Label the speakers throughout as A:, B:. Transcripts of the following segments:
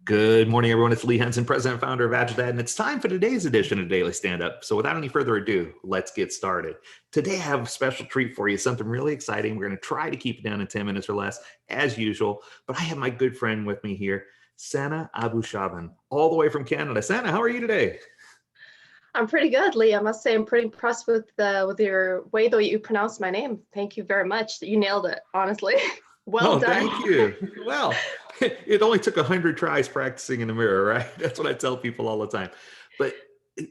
A: Good morning, everyone. It's Lee Henson, president and founder of AgileDad, and it's time for today's edition of Daily Stand-Up. So without any further ado, let's get started. Today, I have a special treat for you, something really exciting. We're going to try to keep it down to 10 minutes or less, as usual. But I have my good friend with me here, Sana Abushaban, all the way from Canada. Sana, how are you today?
B: I'm pretty good, Lee. I must say I'm pretty impressed with your way that you pronounce my name. Thank you very much. You nailed it, honestly. Well done.
A: Thank you. Well, it only took 100 tries practicing in the mirror, right? That's what I tell people all the time. But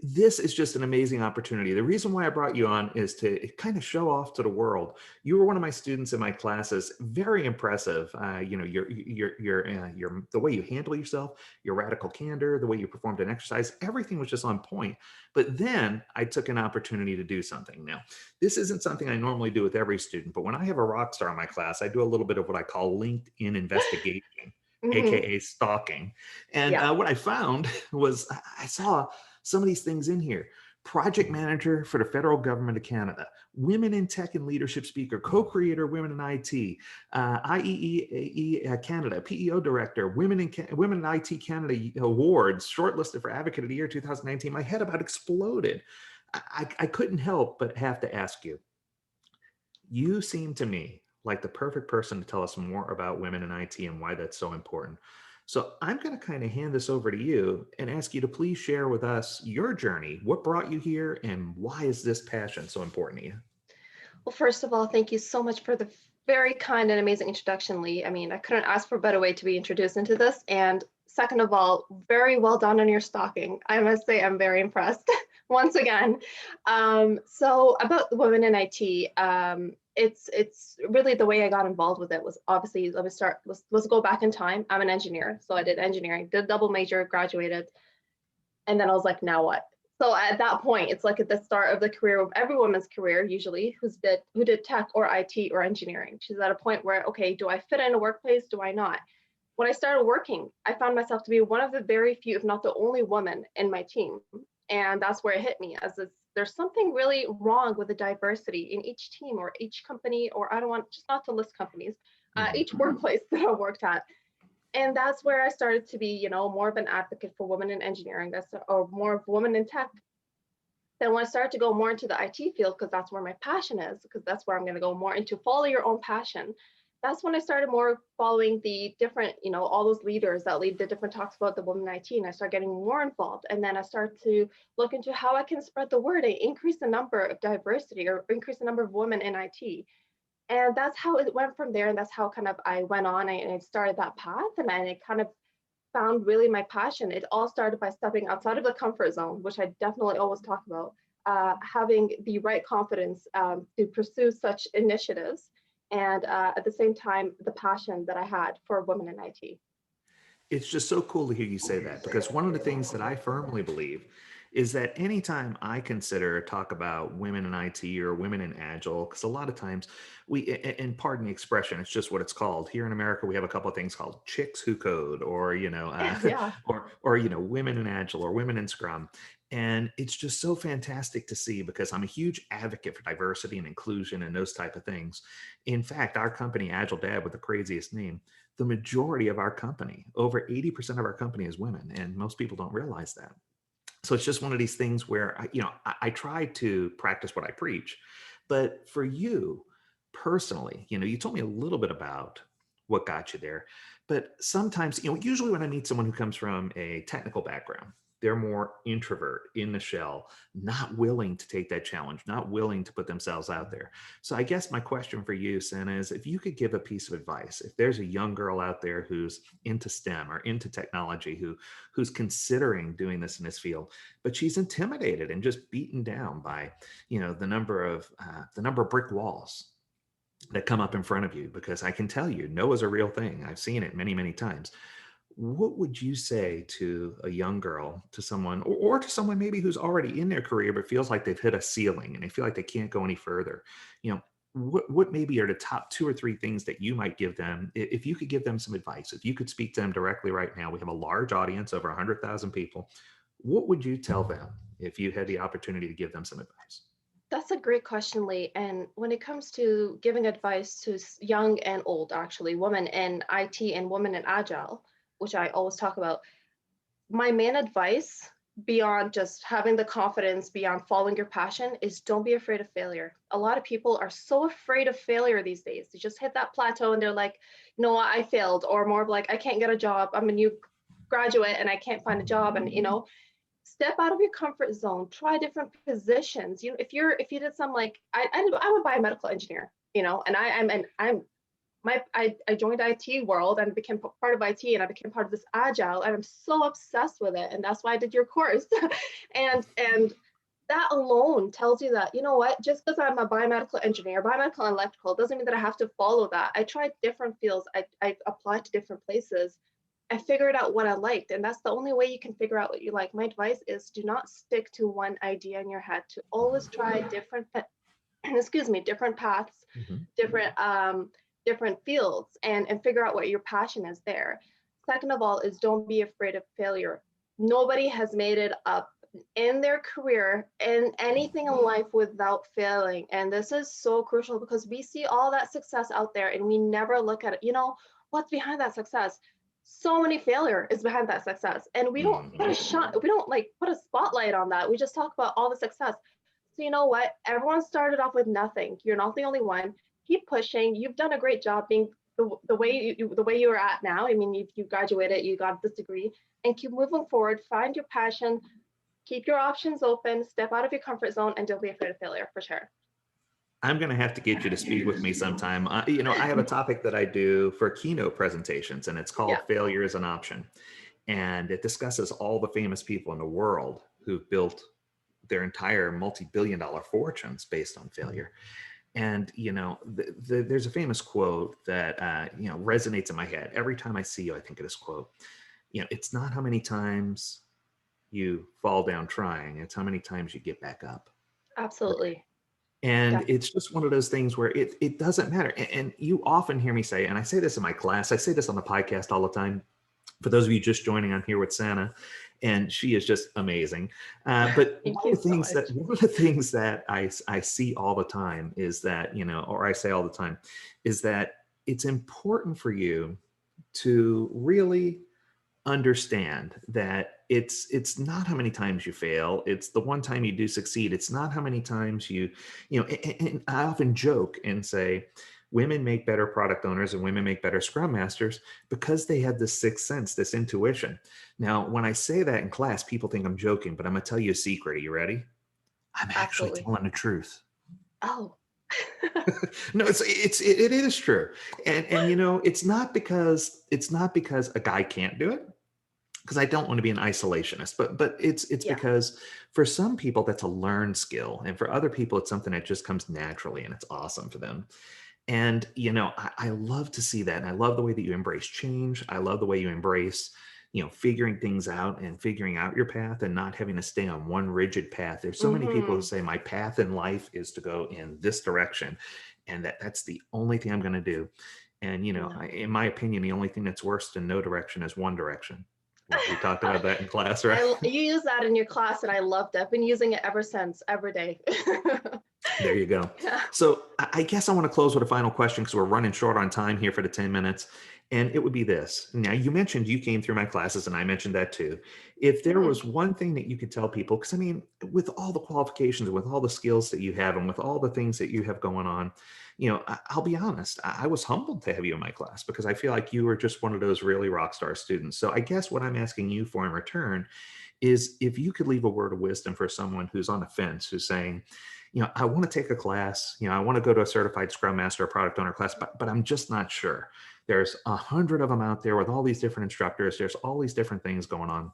A: this is just an amazing opportunity. The reason why I brought you on is to kind of show off to the world. You were one of my students in my classes. Very impressive. The way you handle yourself, your radical candor, the way you performed an exercise, everything was just on point. But then I took an opportunity to do something. Now, this isn't something I normally do with every student, but when I have a rock star in my class, I do a little bit of what I call LinkedIn investigation, AKA stalking. And
B: Yeah.
A: what I found was I saw some of these things in here. Project manager for the federal government of Canada, women in tech and leadership speaker, co-creator, women in IT, IEEE Canada, PEO director, women in IT Canada awards, shortlisted for Advocate of the Year 2019. My head about exploded. I couldn't help but have to ask you. You seem to me like the perfect person to tell us more about women in IT and why that's so important. So I'm going to kind of hand this over to you and ask you to please share with us your journey. What brought you here and why is this passion so important to you?
B: Well, first of all, thank you so much for the very kind and amazing introduction, Lee. I mean, I couldn't ask for a better way to be introduced into this. And second of all, very well done on your stalking. I must say I'm very impressed once again. So about the women in IT, it's really the way I got involved with it was obviously, let's go back in time. I'm an engineer, so I did engineering, did double major, graduated, and then I was like, now what? So at that point, it's like at the start of the career of every woman's career, usually who did tech or IT or engineering. She's at a point where, okay, do I fit in a workplace? Do I not? When I started working, I found myself to be one of the very few, if not the only woman in my team. And that's where it hit me there's something really wrong with the diversity in each team or each company, or I don't want just not to list companies, each workplace that I worked at. And that's where I started to be, more of an advocate for women in engineering, or more of women in tech. Then when I started to go more into the IT field, because that's where my passion is, because that's where I'm going to go more into follow your own passion. That's when I started more following the different, all those leaders that lead the different talks about the women in IT, and I started getting more involved. And then I started to look into how I can spread the word and increase the number of diversity or increase the number of women in IT. And that's how it went from there. And that's how kind of I went on and I started that path. And I kind of found really my passion. It all started by stepping outside of the comfort zone, which I definitely always talk about, having the right confidence to pursue such initiatives. And at the same time, the passion that I had for women in IT.
A: It's just so cool to hear you say that, because one of the things that I firmly believe is that anytime I consider talk about women in IT or women in Agile, because a lot of times and pardon the expression, it's just what it's called. Here in America, we have a couple of things called chicks who code, or,
B: Yeah.
A: women in Agile or women in Scrum. And it's just so fantastic to see, because I'm a huge advocate for diversity and inclusion and those type of things. In fact, our company, AgileDad, with the craziest name, the majority of our company, over 80% of our company is women, and most people don't realize that. So it's just one of these things where I try to practice what I preach. But for you personally, you told me a little bit about what got you there. But sometimes, usually when I meet someone who comes from a technical background, they're more introvert, in the shell, not willing to take that challenge, not willing to put themselves out there. So I guess my question for you, Sen, is if you could give a piece of advice, if there's a young girl out there who's into STEM or into technology, who's considering doing this in this field, but she's intimidated and just beaten down by, the number of brick walls that come up in front of you, because I can tell you, no is a real thing. I've seen it many, many times. What would you say to a young girl, to someone, or to someone maybe who's already in their career but feels like they've hit a ceiling and they feel like they can't go any further? What maybe are the top 2 or 3 things that you might give them if you could give them some advice? If you could speak to them directly right now, we have a large audience, over 100,000 people. What would you tell them if you had the opportunity to give them some advice?
B: That's a great question, Lee. And when it comes to giving advice to young and old, actually, women in IT and women in Agile, which I always talk about, my main advice beyond just having the confidence, beyond following your passion, is don't be afraid of failure. A lot of people are so afraid of failure these days. They just hit that plateau and they're like, you know what, I failed, or more of like, I can't get a job. I'm a new graduate and I can't find a job. And step out of your comfort zone, try different positions. If you did some, like I'm a biomedical engineer, and I joined IT world and became part of IT, and I became part of this agile, and I'm so obsessed with it, and that's why I did your course. and that alone tells you that, you know what, just because I'm a biomedical engineer, biomedical and electrical, doesn't mean that I have to follow that. I tried different fields. I applied to different places. I figured out what I liked, and that's the only way you can figure out what you like. My advice is, do not stick to one idea in your head. To always try different excuse me, different paths,
A: Mhm.
B: different fields, and figure out what your passion is there. Second of all is, don't be afraid of failure. Nobody has made it up in their career in anything in life without failing. And this is so crucial because we see all that success out there and we never look at it. What's behind that success? So many failure is behind that success. And we don't put a
A: Mhm.
B: shot, we don't like put a spotlight on that. We just talk about all the success. So you know what? Everyone started off with nothing. You're not the only one. Keep pushing. You've done a great job being the way you are at now. I mean, you graduated, you got this degree, and keep moving forward. Find your passion. Keep your options open. Step out of your comfort zone, and don't be afraid of failure, for sure.
A: I'm going to have to get you to speak with me sometime. I have a topic that I do for keynote presentations, and it's
B: Yeah.
A: called Failure is an Option. And it discusses all the famous people in the world who've built their entire multi-billion dollar fortunes based on failure. And there's a famous quote that resonates in my head every time I see you. I think of this quote. It's not how many times you fall down trying; it's how many times you get back up.
B: Absolutely.
A: And
B: Definitely.
A: it's just one of those things where it doesn't matter. And you often hear me say, and I say this in my class, I say this on the podcast all the time. For those of you just joining, I'm here with Santa, and she is just amazing. But
B: Thank you so much.
A: one of the things that I see all the time is that, or I say all the time, is that it's important for you to really understand that it's not how many times you fail, it's the one time you do succeed. It's not how many times and I often joke and say women make better product owners and women make better scrum masters because they have this sixth sense, this intuition. Now when I say that in class, people think I'm joking, but I'm going to tell you a secret. Are you ready? I'm actually
B: Absolutely.
A: telling the truth.
B: Oh.
A: No, it is true. And it's not because a guy can't do it, because I don't want to be an isolationist, but it's
B: Yeah.
A: because for some people that's a learned skill, and for other people it's something that just comes naturally, and it's awesome for them. And I love to see that, and I love the way that you embrace change. I love the way you embrace figuring things out and figuring out your path and not having to stay on one rigid path. There's so many people who
B: Hmm.
A: say my path in life is to go in this direction, and that's the only thing I'm going to do. And
B: No.
A: in my opinion, the only thing that's worse than no direction is one direction. We talked about that in class, right?
B: You use that in your class, and I loved it. I've been using it ever since, every day.
A: There you go.
B: Yeah.
A: So I guess I want to close with a final question because we're running short on time here for the 10 minutes. And it would be this. Now, you mentioned you came through my classes, and I mentioned that too. If there
B: Mhm.
A: was one thing that you could tell people, because I mean, with all the qualifications, with all the skills that you have, and with all the things that you have going on, I'll be honest, I was humbled to have you in my class because I feel like you were just one of those really rock star students. So I guess what I'm asking you for in return is if you could leave a word of wisdom for someone who's on the fence, who's saying, I want to take a class, I want to go to a certified scrum master or product owner class, but I'm just not sure. There's 100 of them out there with all these different instructors. There's all these different things going on.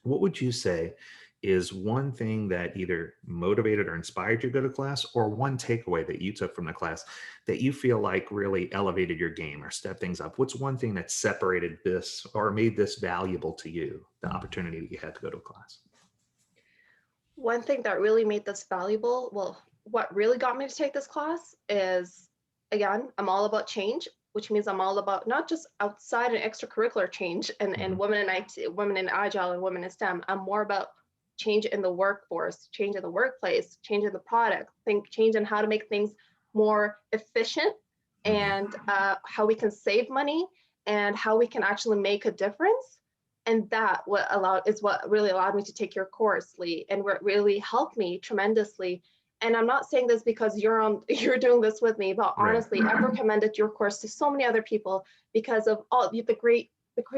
A: What would you say is one thing that either motivated or inspired you to go to class, or one takeaway that you took from the class that you feel like really elevated your game or stepped things up? What's one thing that separated this or made this valuable to you, the opportunity that you had to go to a class?
B: One thing that really made this valuable, well, what really got me to take this class is, again, I'm all about change, which means I'm all about not just outside and extracurricular change and
A: Mhm.
B: women in IT, women in Agile and women in STEM. I'm more about change in the workforce, change in the workplace, change in the product, change in how to make things more efficient,
A: Mhm.
B: and how we can save money and how we can actually make a difference. And that what really allowed me to take your course, Lee, and what really helped me tremendously. And I'm not saying this because you're doing this with me, but
A: Right.
B: honestly, I've recommended your course to so many other people because of all the great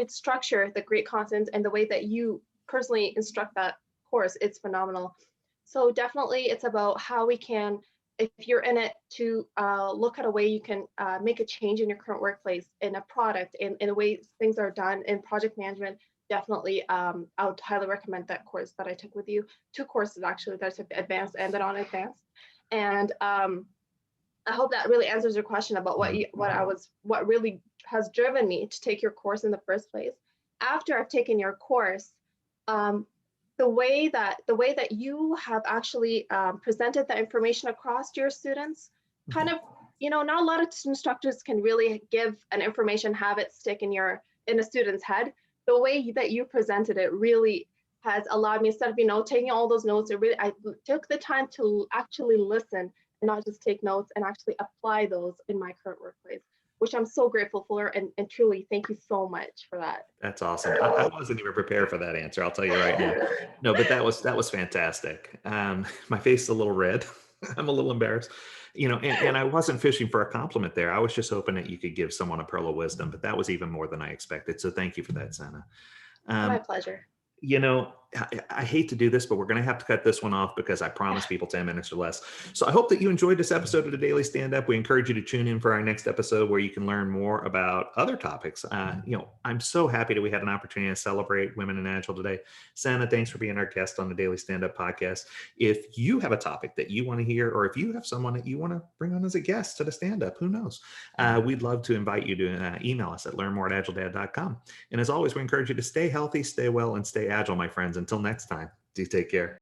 B: structure, the great content, and the way that you personally instruct that course. It's phenomenal. So definitely, it's about how we can, if you're in it, to look at a way you can make a change in your current workplace, in a product, in the way things are done in project management. Definitely, I would highly recommend that course that I took with you. Two courses actually that I took, advanced and then on advanced. And I hope that really answers your question about what really has driven me to take your course in the first place. After I've taken your course, um, the way that you have actually presented the information across to your students, kind of, not a lot of instructors can really give an information, have it stick in a student's head. The way that you presented it really has allowed me, instead of taking all those notes, I took the time to actually listen and not just take notes, and actually apply those in my current workplace, which I'm so grateful for. And truly, thank you so much for that.
A: That's awesome. I wasn't even prepared for that answer. I'll tell you right now. No, but that was fantastic. My face is a little red. I'm a little embarrassed, and I wasn't fishing for a compliment there. I was just hoping that you could give someone a pearl of wisdom, but that was even more than I expected. So thank you for that, Sana.
B: My
A: Um,
B: pleasure.
A: I hate to do this, but we're going to have to cut this one off because I promised people 10 minutes or less. So I hope that you enjoyed this episode of the Daily Stand Up. We encourage you to tune in for our next episode where you can learn more about other topics. I'm so happy that we had an opportunity to celebrate Women in Agile today. Sana, thanks for being our guest on the Daily Stand Up podcast. If you have a topic that you want to hear, or if you have someone that you want to bring on as a guest to the stand up, who knows? We'd love to invite you to email us at learnmore@agiledad.com. And as always, we encourage you to stay healthy, stay well, and stay agile, my friends. Until next time, do take care.